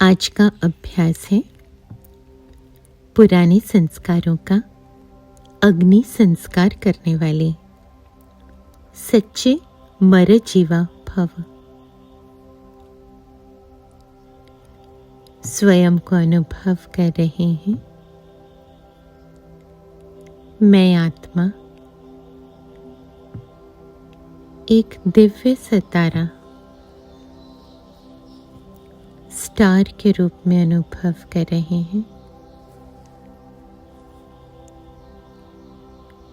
आज का अभ्यास है पुराने संस्कारों का अग्नि संस्कार करने वाले सच्चे मर जीवा भव। स्वयं को अनुभव कर रहे हैं, मैं आत्मा एक दिव्य सितारा स्टार के रूप में अनुभव कर रहे हैं।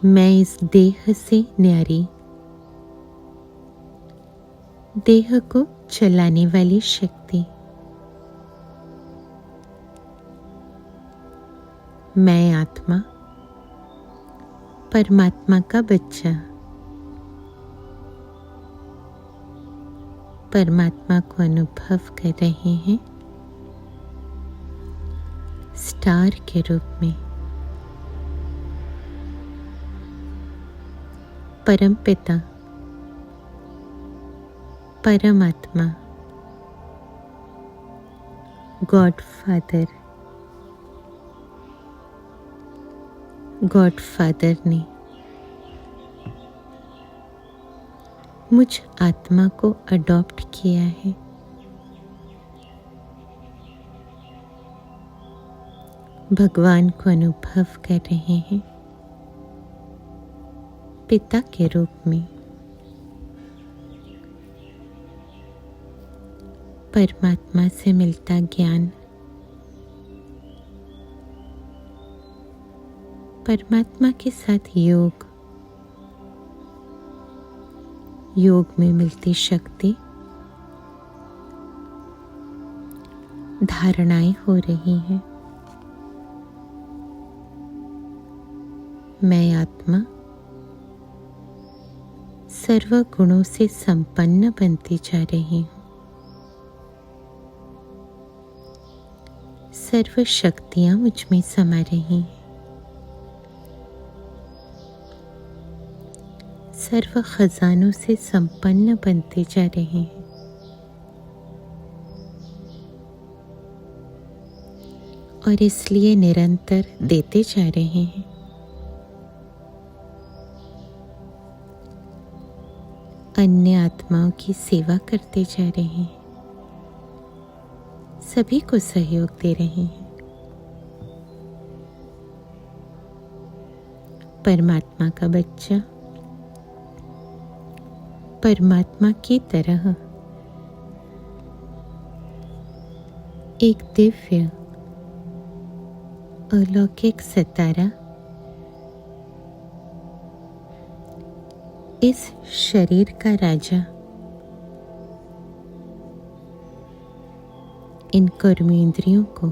मैं इस देह से न्यारी, देह को चलाने वाली शक्ति, मैं आत्मा परमात्मा का बच्चा, परमात्मा को अनुभव कर रहे हैं स्टार के रूप में। परम पिता परमात्मा गॉड फादर ने मुझ आत्मा को अडॉप्ट किया है। भगवान को अनुभव कर रहे हैं पिता के रूप में। परमात्मा से मिलता ज्ञान, परमात्मा के साथ योग में मिलती शक्ति, धारणाएं हो रही हैं। मैं आत्मा सर्व गुणों से संपन्न बनती जा रही हूँ। सर्व शक्तियां मुझ में समा रही हैं। सर्व खजानों से संपन्न बनते जा रहे हैं। और इसलिए निरंतर देते जा रहे हैं। अन्य आत्माओं की सेवा करते जा रहे हैं। सभी को सहयोग दे रहे हैं। परमात्मा का बच्चा परमात्मा की तरह एक दिव्य अलौकिक सितारा इस शरीर का राजा, इन कर्मेंद्रियों को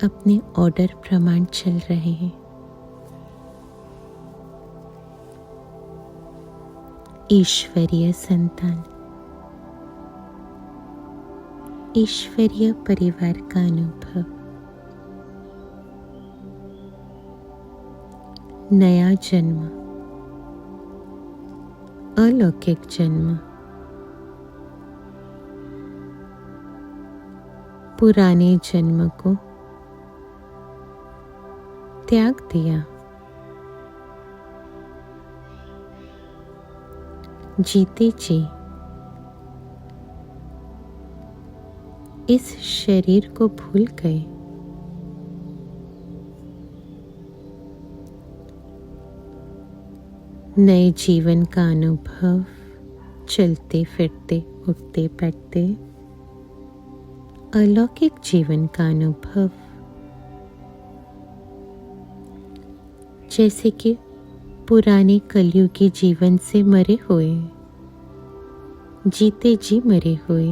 अपने ऑर्डर प्रमाण चल रहे हैं। ईश्वरीय संतान, ईश्वरीय परिवार का अनुभव, नया जन्म, अलौकिक जन्म, पुराने जन्म को त्याग दिया। जीते जी इस शरीर को भूल गए। नए जीवन का अनुभव, चलते फिरते उठते बैठते अलौकिक जीवन का अनुभव, जैसे कि पुराने कलयुगी जीवन से मरे हुए, जीते जी मरे हुए,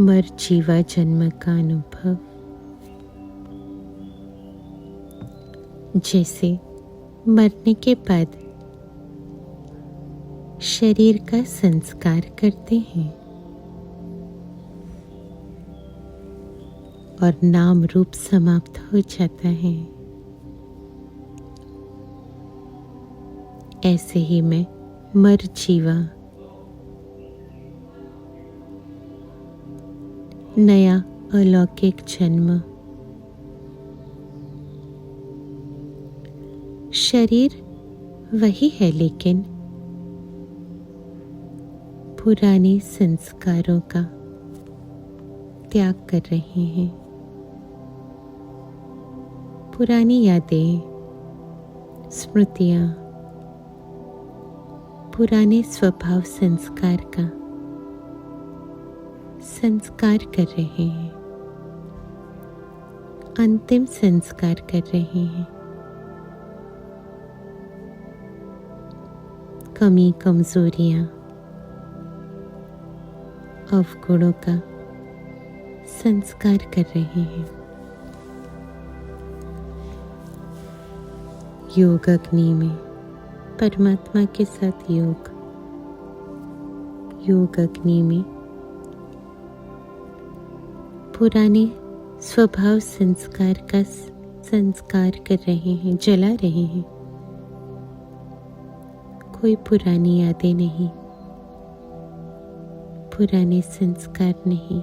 मर जीवा जन्म का अनुभव, जैसे मरने के बाद शरीर का संस्कार करते हैं और नाम रूप समाप्त हो जाता है। ऐसे ही मैं मर जीवा नया अलौकिक जन्म। शरीर वही है, लेकिन पुराने संस्कारों का त्याग कर रहे हैं। पुरानी यादें, स्मृतियां, पुराने स्वभाव संस्कार का संस्कार कर रहे हैं, अंतिम संस्कार कर रहे हैं। कमी, कमजोरियां, अवगुणों का संस्कार कर रहे हैं। योग अग्नि में परमात्मा के साथ योग, योग अग्नि में पुराने स्वभाव संस्कार का संस्कार कर रहे हैं, जला रहे हैं। कोई पुरानी यादें नहीं, पुराने संस्कार नहीं,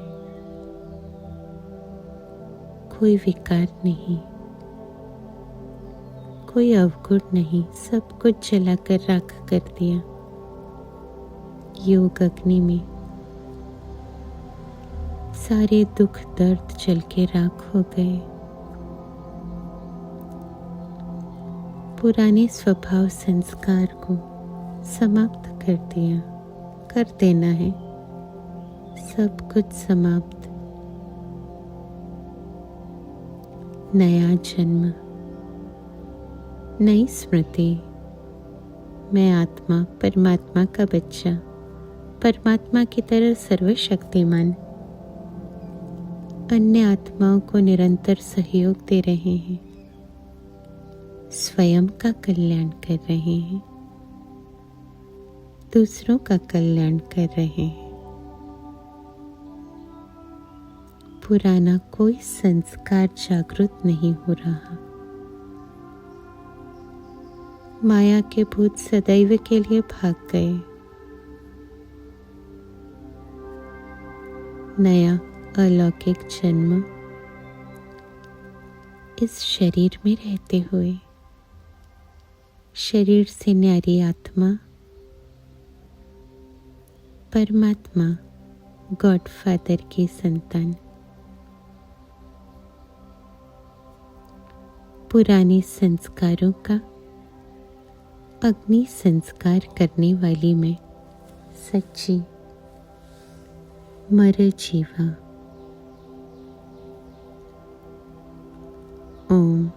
कोई विकार नहीं, कोई अवगुण नहीं, सब कुछ जलाकर राख कर दिया। योग अग्नि में सारे दुख दर्द जल के राख हो गए। पुराने स्वभाव संस्कार को समाप्त कर दिया, कर देना है सब कुछ समाप्त। नया जन्म, नई स्मृति। मैं आत्मा, परमात्मा का बच्चा, परमात्मा की तरह सर्वशक्तिमान, अन्य आत्माओं को निरंतर सहयोग दे रहे हैं, स्वयं का कल्याण कर रहे हैं, दूसरों का कल्याण कर रहे हैं। पुराना कोई संस्कार जागृत नहीं हो रहा। माया के भूत सदैव के लिए भाग गए। नया अलौकिक जन्म इस शरीर में रहते हुए, शरीर से न्यारी आत्मा, परमात्मा गॉडफादर की संतान, पुराने संस्कारों का अग्नि संस्कार करने वाली मैं, सच्ची मर जीवा। ओम।